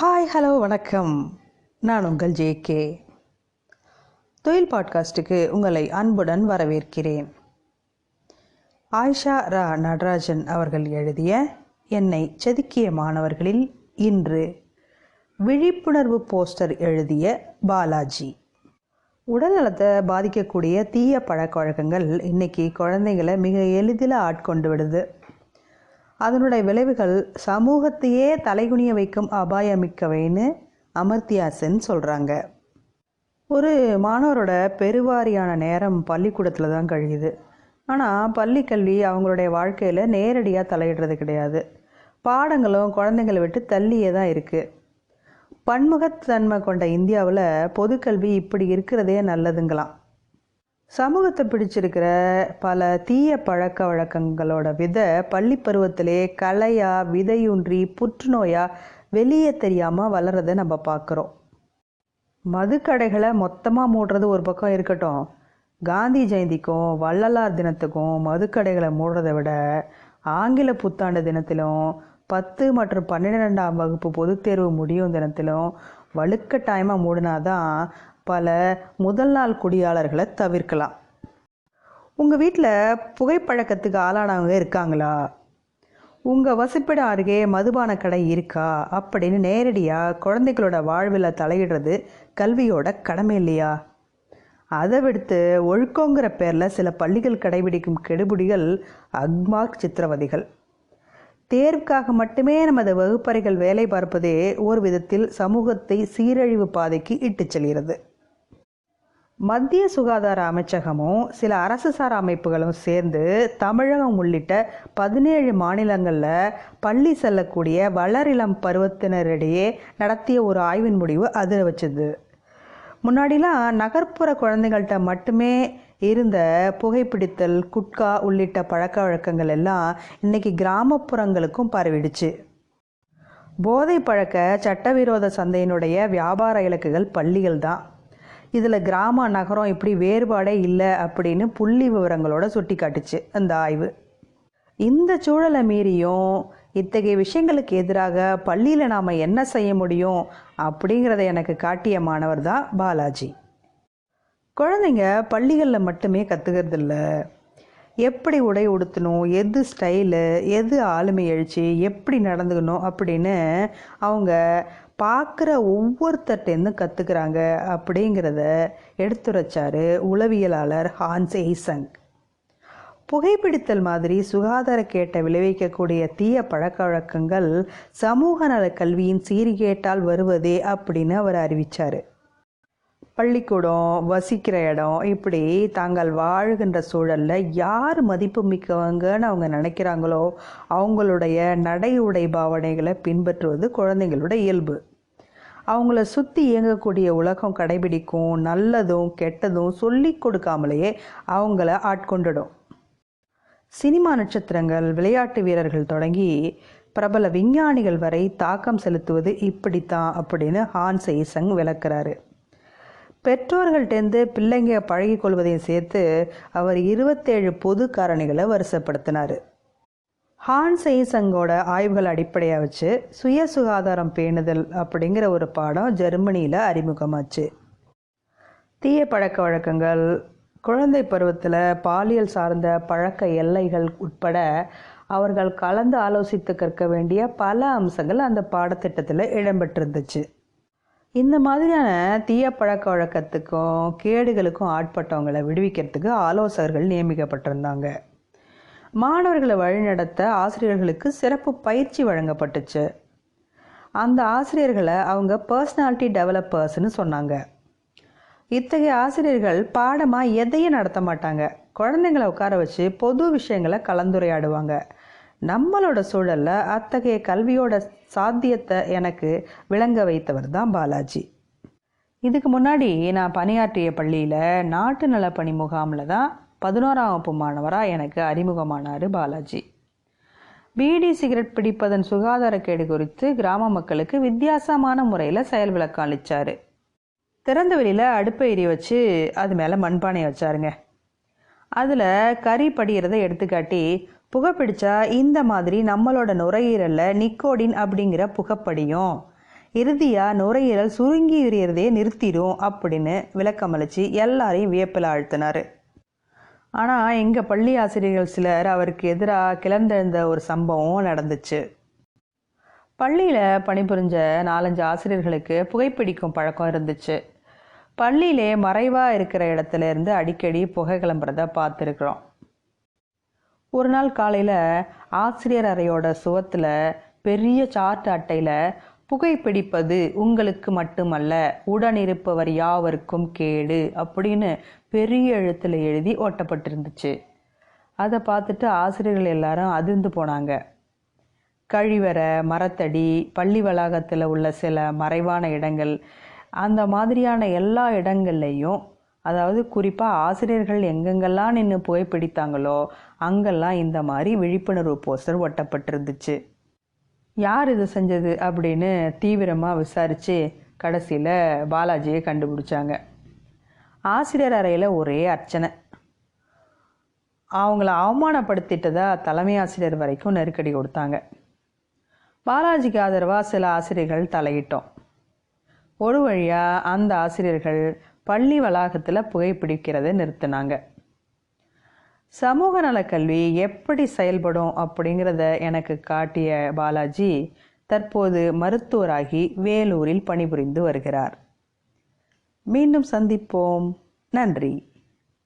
Hi hello வணக்கம். நான் உங்கள் ஜேகே. தொழில் பாட்காஸ்ட்டுக்கு உங்களை அன்புடன் வரவேற்கிறேன். ஆயிஷா ரா நடராஜன் அவர்கள் எழுதிய என்னை செதுக்கிய மாணவர்களில் இன்று விழிப்புணர்வு போஸ்டர் எழுதிய பாலாஜி. உடல்நலத்தை பாதிக்கக்கூடிய தீய பழக்க வழக்கங்கள் இன்றைக்கி குழந்தைங்களை மிக எளிதில் ஆட்கொண்டு விடுது. அதனுடைய விளைவுகள் சமூகத்தையே தலைகுனிய வைக்கும் அபாயமிக்கவைன்னு அமர்த்தியா சென் சொல்கிறாங்க. ஒரு மாணவரோட பெருவாரியான நேரம் பள்ளிக்கூடத்தில் தான் கழியுது. ஆனால் பள்ளிக்கல்வி அவங்களுடைய வாழ்க்கையில் நேரடியாக தலையிடுறது கிடையாது. பாடங்களும் குழந்தைங்களை விட்டு தள்ளியே தான் இருக்குது. பன்முகத்தன்மை கொண்ட இந்தியாவில் பொதுக்கல்வி இப்படி இருக்கிறதே நல்லதுங்களாம். சமூகத்தை பிடிச்சிருக்கிற பல தீய பழக்க வழக்கங்களோட பள்ளி பருவத்திலே கலையா விதையுன்றி புற்றுநோயா வெளியே தெரியாமல் வளர்றதை நம்ம பார்க்குறோம். மதுக்கடைகளை மொத்தமாக மூடுறது ஒரு பக்கம் இருக்கட்டும், காந்தி ஜெயந்திக்கும் வள்ளலார் தினத்துக்கும் மதுக்கடைகளை மூடுறதை விட ஆங்கில புத்தாண்டு தினத்திலும் 10 மற்றும் 12ஆம் வகுப்பு பொதுத் தேர்வு முடியும் தினத்திலும் வலுக்கட்டாயமாக மூடினாதான் பல முதல் நாள் குடியாளர்களை தவிர்க்கலாம். உங்கள் வீட்டில் புகைப்பழக்கத்துக்கு ஆளானவங்க இருக்காங்களா? உங்கள் வசிப்பிடம் அருகே மதுபான கடை இருக்கா அப்படின்னு நேரடியாக குழந்தைகளோட வாழ்வில் தலையிடுறது கல்வியோட கடமை இல்லையா? அதை விடுத்து ஒழுக்கங்கிற பேரில் சில பள்ளிகள் கடைபிடிக்கும் கெடுபிடிகள் அக்மார்க் சித்திரவதைகள். தேர்வுக்காக மட்டுமே நமது வகுப்பறைகள் வேலை பார்ப்பதே ஒரு விதத்தில் சமூகத்தை சீரழிவு பாதைக்கு இட்டுச் செல்கிறது. மத்திய சுகாதார அமைச்சகமும் சில அரசு சார் அமைப்புகளும் சேர்ந்து தமிழகம் உள்ளிட்ட 17 மாநிலங்களில் பள்ளி செல்லக்கூடிய வளரிளம் பருவத்தினரிடையே நடத்திய ஒரு ஆய்வின் முடிவு அதிர வச்சது. முன்னாடிலாம் நகர்ப்புற குழந்தைகள்கிட்ட மட்டுமே இருந்த புகைப்பிடித்தல், குட்கா உள்ளிட்ட பழக்க வழக்கங்கள் எல்லாம் இன்றைக்கி கிராமப்புறங்களுக்கும் பரவிடுச்சு. போதை பழக்க சட்டவிரோத சந்தையினுடைய வியாபார இலக்குகள் பள்ளிகள் தான். இதில் கிராம நகரம் இப்படி வேறுபாடே இல்லை அப்படின்னு புள்ளி விவரங்களோட சுட்டி காட்டுச்சு அந்த ஆய்வு. இந்த சூழலை மீறியும் இத்தகைய விஷயங்களுக்கு எதிராக பள்ளியில் நாம் என்ன செய்ய முடியும் அப்படிங்கிறத எனக்கு காட்டிய மாணவர் தான் பாலாஜி. குழந்தைங்க பள்ளிகளில் மட்டுமே கற்றுக்கிறதில்ல, எப்படி உடை உடுத்தணும், எது ஸ்டைலு, எது ஆளுமை எழுச்சி, எப்படி நடந்துக்கணும் அப்படின்னு அவங்க பார்க்குற ஒவ்வொருத்தர்ட்டேருந்து கற்றுக்குறாங்க அப்படிங்கிறத எடுத்துரைச்சார் உளவியலாளர் ஹான்ஸ் எய்சங். புகைப்பிடித்தல் மாதிரி சுகாதார கேட்டை விளைவிக்கக்கூடிய தீய பழக்க வழக்கங்கள் சமூக நல கல்வியின் சீர்கேட்டால் வருவதே அப்படின்னு அவர் அறிவித்தார். பள்ளிக்கூடம், வசிக்கிற இடம், இப்படி தாங்கள் வாழ்கின்ற சூழலில் யார் மதிப்பு மிக்கவங்கன்னு அவங்க நினைக்கிறாங்களோ அவங்களுடைய நடை உடை பாவனைகளை பின்பற்றுவது குழந்தைங்களோட இயல்பு. அவங்கள சுற்றி இயங்கக்கூடிய உலகம் கடைபிடிக்கும் நல்லதும் கெட்டதும் சொல்லி கொடுக்காமலேயே அவங்கள ஆட்கொண்டுடும். சினிமா நட்சத்திரங்கள், விளையாட்டு வீரர்கள் தொடங்கி பிரபல விஞ்ஞானிகள் வரை தாக்கம் செலுத்துவது இப்படித்தான் அப்படின்னு ஹான்ஸ் எய்சங் விளக்குறாரு. பெற்றோர்கள்டேருந்து பிள்ளைங்க பழகி கொள்வதையும் சேர்த்து அவர் 27 பொது காரணிகளை வரிசைப்படுத்தினார். ஹான்ஸ் எய்சங்கோட ஆய்வுகள் அடிப்படையாக வச்சு சுய சுகாதாரம் பேணுதல் அப்படிங்கிற ஒரு பாடம் ஜெர்மனியில் அறிமுகமாச்சு. தீய பழக்க வழக்கங்கள், குழந்தை பருவத்தில் பாலியல் சார்ந்த பழக்க எல்லைகள் உட்பட அவர்கள் கலந்து ஆலோசித்து கற்க வேண்டிய பல அம்சங்கள் அந்த பாடத்திட்டத்தில் இடம்பெற்றிருந்துச்சு. இந்த மாதிரியான தீய பழக்க வழக்கத்துக்கும் கேடுகளுக்கும் ஆட்பட்டவங்களை விடுவிக்கிறதுக்கு ஆலோசகர்கள் நியமிக்கப்பட்டிருந்தாங்க. மாணவர்களை வழிநடத்த ஆசிரியர்களுக்கு சிறப்பு பயிற்சி வழங்கப்பட்டுச்சு. அந்த ஆசிரியர்களை அவங்க பர்சனாலிட்டி டெவலப்பர்ஸ்னு சொன்னாங்க. இத்தகைய ஆசிரியர்கள் பாடமாக எதையும் நடத்த மாட்டாங்க. குழந்தைங்களை உட்கார வச்சு பொது விஷயங்களை கலந்துரையாடுவாங்க. நம்மளோட சூழலில் அத்தகைய கல்வியோட சாத்தியத்தை எனக்கு விளங்க வைத்தவர் தான் பாலாஜி. இதுக்கு முன்னாடி நான் பணியாற்றிய பள்ளியில் நாட்டு நலப்பணி முகாமில் தான் 11ஆம் வகுப்பு மாணவராக எனக்கு அறிமுகமானார் பாலாஜி. பீடி சிகரெட் பிடிப்பதன் சுகாதாரக்கேடு குறித்து கிராம மக்களுக்கு வித்தியாசமான முறையில் செயல் விளக்கம் அளித்தார். திறந்த வெளியில் அடுப்பை எரிய வச்சு அது மேலே மண்பானையை வச்சாருங்க. அதில் கறி படிகிறதை எடுத்துக்காட்டி புகைப்பிடிச்சா இந்த மாதிரி நம்மளோட நுரையீரலில் நிக்கோடின் அப்படிங்கிற புகைப்படியும். இறுதியாக நுரையீரல் சுருங்கி எறியறதே நிறுத்திடும் அப்படின்னு விளக்கமளித்து எல்லாரையும் வியப்பில் ஆழ்த்தினார். ஆனால் எங்கள் பள்ளி ஆசிரியர்கள் சிலர் அவருக்கு எதிராக கிளர்ந்தெழுந்த ஒரு சம்பவம் நடந்துச்சு. பள்ளியில் பணிபுரிஞ்ச 4-5 ஆசிரியர்களுக்கு புகைப்பிடிக்கும் பழக்கம் இருந்துச்சு. பள்ளியிலே மறைவாக இருக்கிற இடத்துல இருந்து அடிக்கடி புகை கிளம்புறத பார்த்துருக்குறோம். ஒரு நாள் காலையில் ஆசிரியர் அறையோட சுவத்தில் பெரிய சார்ட் அட்டையில் புகைப்பிடிப்பது உங்களுக்கு மட்டுமல்ல, உடனிருப்பவர் யாவருக்கும் கேடு அப்படின்னு பெரிய எழுத்தில் எழுதி ஒட்டப்பட்டிருந்துச்சு. அதை பார்த்துட்டு ஆசிரியர்கள் எல்லாரும் அதிர்ந்து போனாங்க. கழிவறை, மரத்தடி, பள்ளி வளாகத்தில் உள்ள சில மறைவான இடங்கள், அந்த மாதிரியான எல்லா இடங்கள்லையும், அதாவது குறிப்பாக ஆசிரியர்கள் எங்கெங்கெல்லாம் நின்று புகைப்பிடித்தாங்களோ அங்கெல்லாம் இந்த மாதிரி விழிப்புணர்வு போஸ்டர் ஒட்டப்பட்டிருந்துச்சு. யார் இது செஞ்சது அப்படின்னு தீவிரமாக விசாரித்து கடைசியில் பாலாஜியை கண்டுபிடிச்சாங்க. ஆசிரியர் அறையில் ஒரே அர்ச்சனை. அவங்கள அவமானப்படுத்திட்டதா தலைமை ஆசிரியர் வரைக்கும் நெருக்கடி கொடுத்தாங்க. பாலாஜிக்கு ஆதரவாக சில ஆசிரியர்கள் தலையிட்டோம். ஒரு வழியாக அந்த ஆசிரியர்கள் பள்ளி வளாகத்தில் புகைப்பிடிக்கிறதை நிறுத்தினாங்க. சமூக நலக்கல்வி எப்படி செயல்படும் அப்படிங்கிறத எனக்கு காட்டிய பாலாஜி தற்போது மருத்துவராகி வேலூரில் பணிபுரிந்து வருகிறார். மீண்டும் சந்திப்போம். நன்றி.